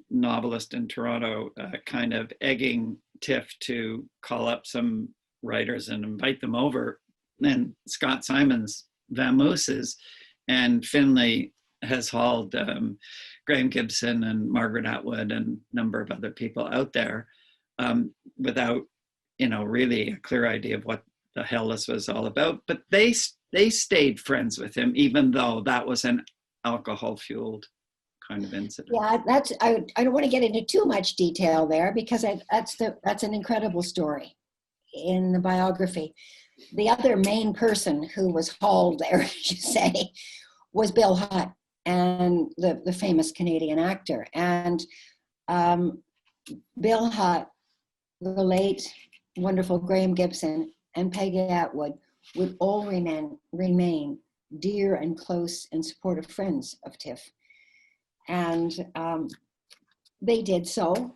A: novelist in Toronto, kind of egging Tiff to call up some writers and invite them over. And Scott Simons vamooses, and Finley has hauled Graham Gibson and Margaret Atwood and a number of other people out there without, really a clear idea of what the hell this was all about. But they stayed friends with him, even though that was an alcohol-fueled kind of incident.
B: Yeah, I don't want to get into too much detail there, because that's an incredible story in the biography. The other main person who was hauled there, as you say, was Bill Hutt, and the famous Canadian actor. And Bill Hutt, the late wonderful Graham Gibson, and Peggy Atwood would all remain dear and close and supportive friends of Tiff. And they did so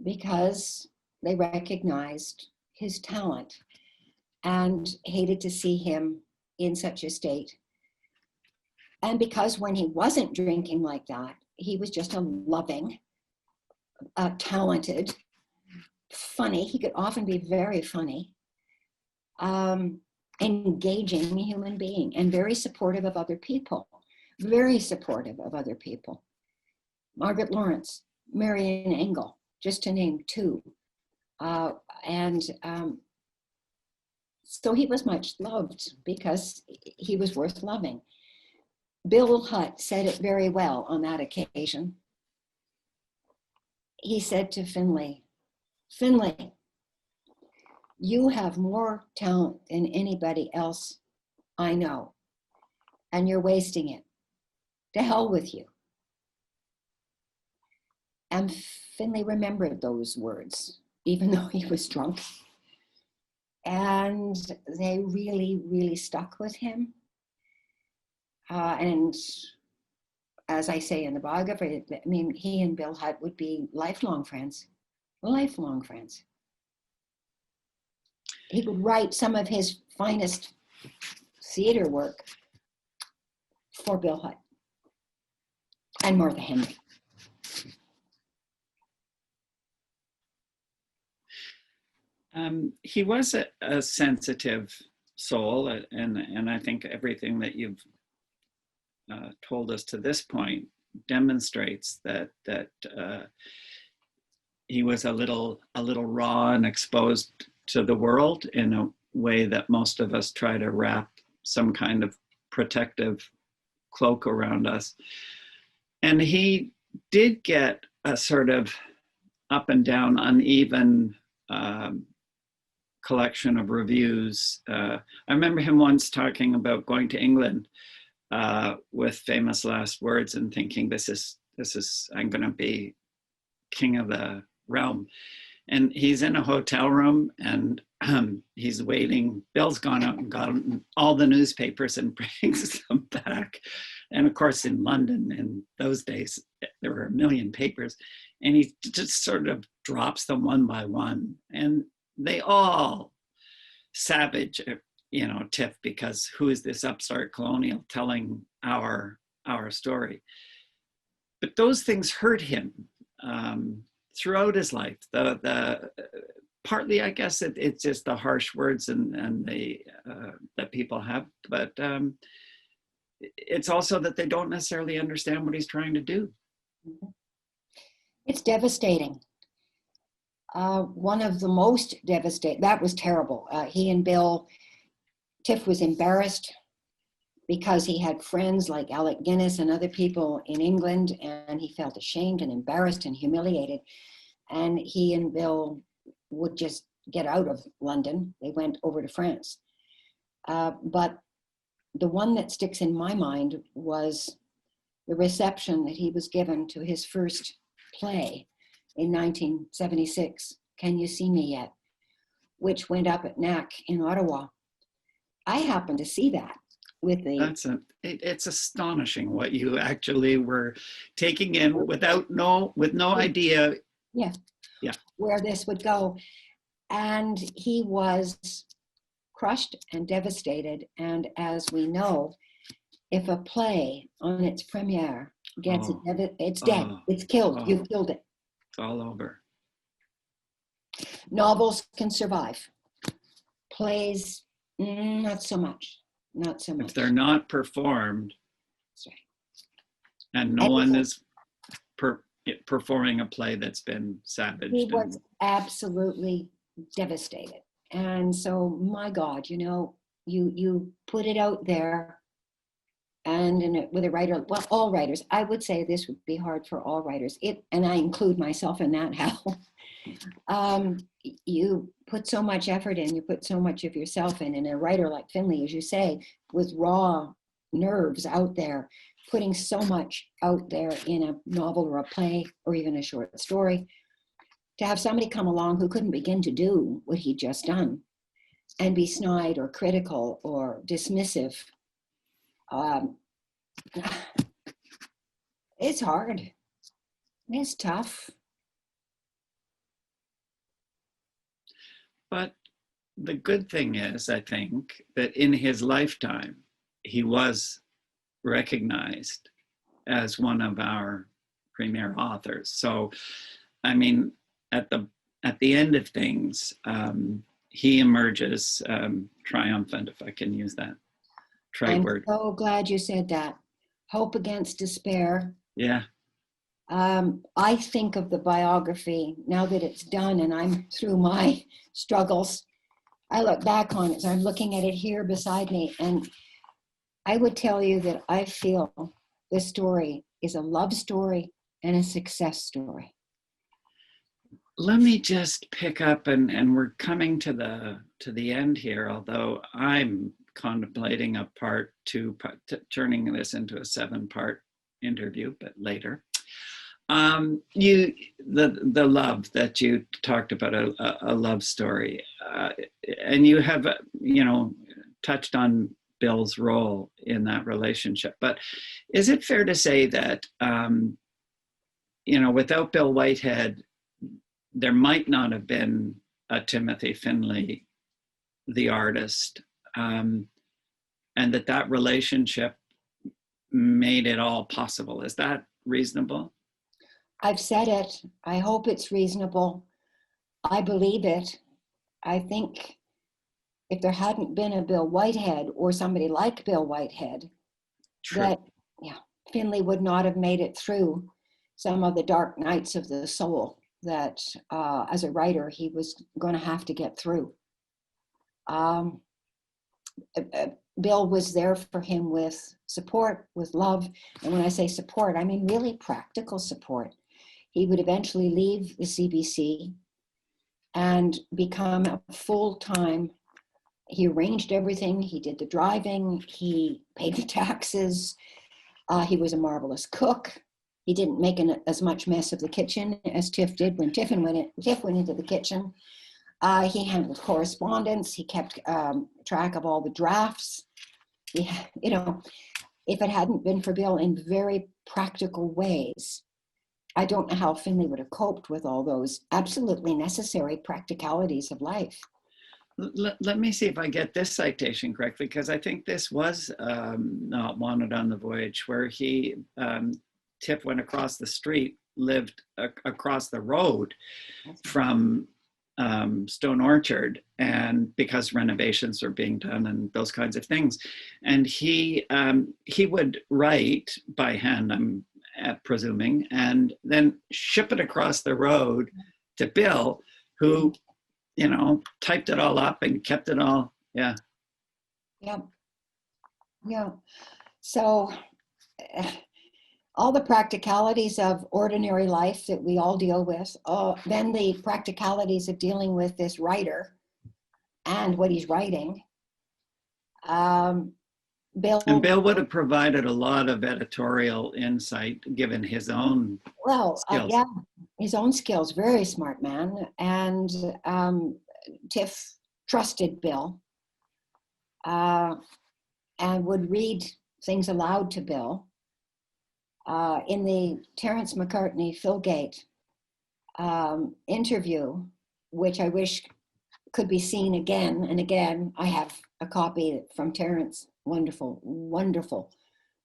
B: because they recognized his talent and hated to see him in such a state. And because when he wasn't drinking like that, he was just a loving, talented, funny, he could often be very funny, engaging human being, and very supportive of other people, very supportive of other people. Margaret Lawrence, Marian Engel, just to name two. So he was much loved because he was worth loving. Bill Hutt said it very well on that occasion. He said to Finley, "Finley, you have more talent than anybody else I know, and you're wasting it. To hell with you." And Finley remembered those words, even though he was drunk. And they really, really stuck with him. And as I say in the biography, I mean, he and Bill Hutt would be lifelong friends, lifelong friends. He would write some of his finest theater work for Bill Hutt and Martha Henry.
A: He was a sensitive soul, and I think everything that you've told us to this point demonstrates that he was a little raw and exposed to the world in a way that most of us try to wrap some kind of protective cloak around us. And he did get a sort of up and down, uneven collection of reviews. I remember him once talking about going to England with famous last words and thinking, this is I'm going to be king of the realm. And he's in a hotel room and he's waiting. Bill's gone out and gotten all the newspapers and brings them back. And of course, in London in those days, there were a million papers. And he just sort of drops them one by one. And they all savage, Tiff, because who is this upstart colonial telling our story? But those things hurt him throughout his life. The partly, I guess, it's just the harsh words and the that people have, but it's also that they don't necessarily understand what he's trying to do.
B: It's devastating. One of the most devastating, that was terrible. He and Bill, Tiff was embarrassed because he had friends like Alec Guinness and other people in England, and he felt ashamed and embarrassed and humiliated. And he and Bill would just get out of London. They went over to France. But the one that sticks in my mind was the reception that he was given to his first play in 1976, Can You See Me Yet?, which went up at NAC in Ottawa. I happened to see that with the...
A: It's astonishing what you actually were taking in with no idea.
B: Yeah. Where this would go. And he was crushed and devastated. And as we know, if a play on its premiere gets it's dead, it's killed, you've killed it.
A: It's all over.
B: Novels can survive. Plays, not so much. Not so much.
A: If they're not performed,
B: that's right.
A: And no one is performing a play that's been savaged.
B: He was absolutely devastated. And so, my God, you put it out there, and with a writer, well, all writers, I would say this would be hard for all writers. And I include myself in that, Hal. You put so much effort in, you put so much of yourself in, and a writer like Finley, as you say, with raw nerves out there, putting so much out there in a novel or a play or even a short story, to have somebody come along who couldn't begin to do what he'd just done and be snide or critical or dismissive, it's hard. It's tough.
A: But the good thing is, I think, that in his lifetime, he was recognized as one of our premier authors. So, I mean, at the end of things, he emerges triumphant, if I can use that trite word.
B: I'm so glad you said that. Hope against despair.
A: Yeah.
B: I think of the biography now that it's done and I'm through my struggles. I look back on it, so I'm looking at it here beside me, and I would tell you that I feel this story is a love story and a success story.
A: Let me just pick up, and we're coming to the end here, although I'm contemplating a part two, turning this into a 7-part interview, but later. The love that you talked about, a love story, and you have, touched on Bill's role in that relationship. But is it fair to say that, without Bill Whitehead, there might not have been a Timothy Findley, the artist, and that relationship made it all possible? Is that reasonable?
B: I've said it. I hope it's reasonable. I believe it. I think if there hadn't been a Bill Whitehead or somebody like Bill Whitehead, that Finley would not have made it through some of the dark nights of the soul that as a writer he was going to have to get through. Bill was there for him with support, with love. And when I say support, I mean really practical support. He would eventually leave the CBC and become a full-time. He arranged everything. He did the driving. He paid the taxes. He was a marvelous cook. He didn't make as much mess of the kitchen as Tiff did when Tiff went into the kitchen. He handled correspondence. He kept track of all the drafts. If it hadn't been for Bill in very practical ways, I don't know how Finley would have coped with all those absolutely necessary practicalities of life.
A: Let me see if I get this citation correctly, because I think this was Not Wanted on the Voyage, where Tiff went across the street, lived across the road from Stone Orchard, and because renovations were being done and those kinds of things. And he would write by hand, I'm presuming, and then ship it across the road to Bill, who, typed it all up and kept it all. Yeah. So all the practicalities of ordinary life that we all deal with, then the practicalities of dealing with this writer and what he's writing. Bill would have provided a lot of editorial insight given his own skills.
B: His own skills. Very smart man. And Tiff trusted Bill and would read things aloud to Bill. In the Terence McCartney Philgate interview, which I wish could be seen again and again, I have a copy from Terence. Wonderful, wonderful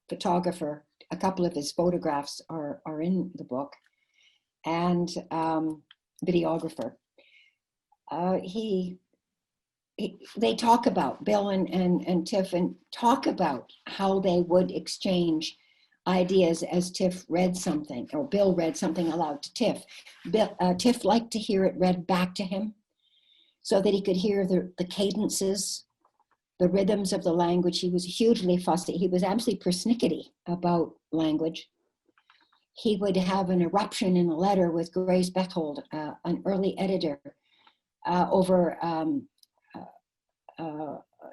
B: photographer. A couple of his photographs are in the book, and videographer. They talk about, Bill and Tiff, and talk about how they would exchange ideas as Tiff read something, or Bill read something aloud to Tiff. Tiff liked to hear it read back to him so that he could hear the cadences, the rhythms of the language. He was hugely fussy. He was absolutely persnickety about language. He would have an eruption in a letter with Grace Bethold, an early editor, over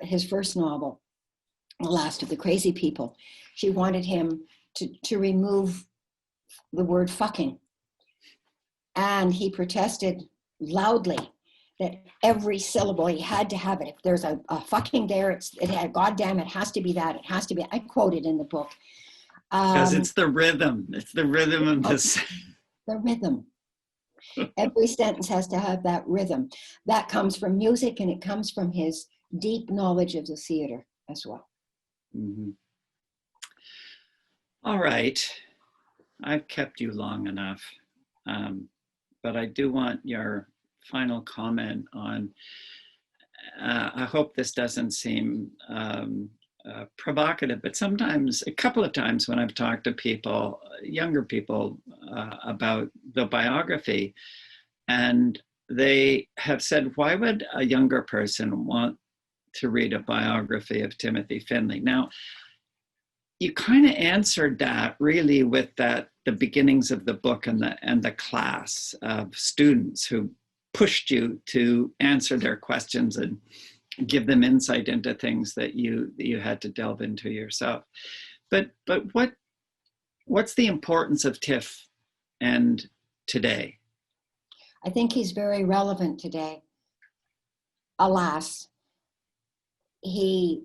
B: his first novel, The Last of the Crazy People. She wanted him to remove the word fucking. And he protested loudly that every syllable, he had to have it. If there's a fucking there, it had, goddamn, it has to be that. It has to be, I quote it in the book.
A: Because it's the rhythm. It's the rhythm of this.
B: The rhythm. Every sentence has to have that rhythm. That comes from music, and it comes from his deep knowledge of the theater as well.
A: Mm-hmm. All right. I've kept you long enough. But I do want your final comment on, I hope this doesn't seem provocative, but sometimes, a couple of times when I've talked to people, younger people, about the biography, and they have said, why would a younger person want to read a biography of Timothy Findley? Now, you kind of answered that really with the beginnings of the book and the class of students who pushed you to answer their questions and give them insight into things that you had to delve into yourself. But what's the importance of Tiff and today?
B: I think he's very relevant today. Alas, he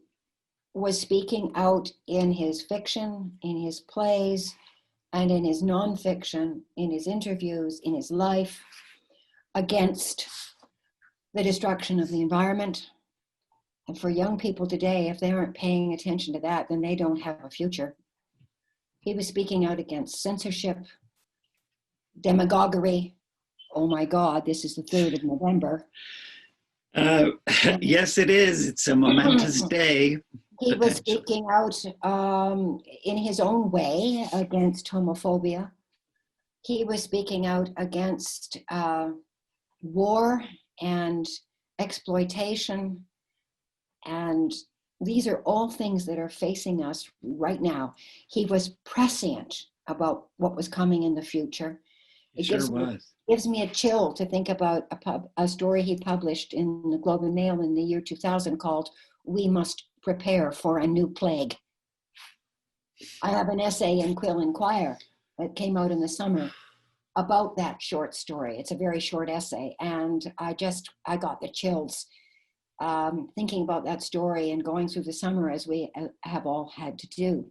B: was speaking out in his fiction, in his plays, and in his nonfiction, in his interviews, in his life, against the destruction of the environment. And for young people today, if they aren't paying attention to that, then they don't have a future. He was speaking out against censorship, demagoguery. Oh my God, this is the 3rd of November.
A: Yes, it is. It's a momentous day.
B: He was speaking out in his own way against homophobia. He was speaking out against war and exploitation. And these are all things that are facing us right now. He was prescient about what was coming in the future. It gives me a chill to think about a story he published in the Globe and Mail in the year 2000 called "We Must Prepare for a New Plague." I have an essay in Quill and Choir that came out in the summer about that short story. It's a very short essay, and I got the chills thinking about that story and going through the summer as we have all had to do.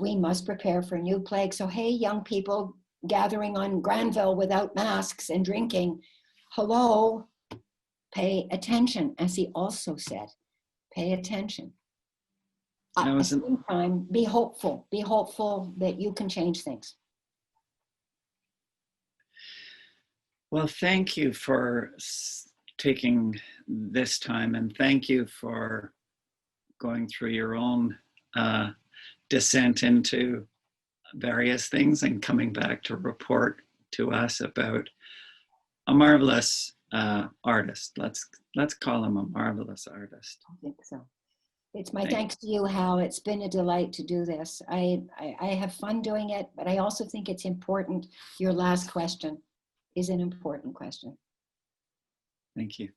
B: We must prepare for a new plague. So hey, young people gathering on Granville without masks and drinking, hello, pay attention. As he also said, pay attention. At the same time, be hopeful that you can change things.
A: Well, thank you for taking this time, and thank you for going through your own descent into various things and coming back to report to us about a marvelous artist. Let's call him a marvelous artist.
B: I think so. It's my thanks to you, Hal. It's been a delight to do this. I have fun doing it, but I also think it's important. Your last question is an important question.
A: Thank you.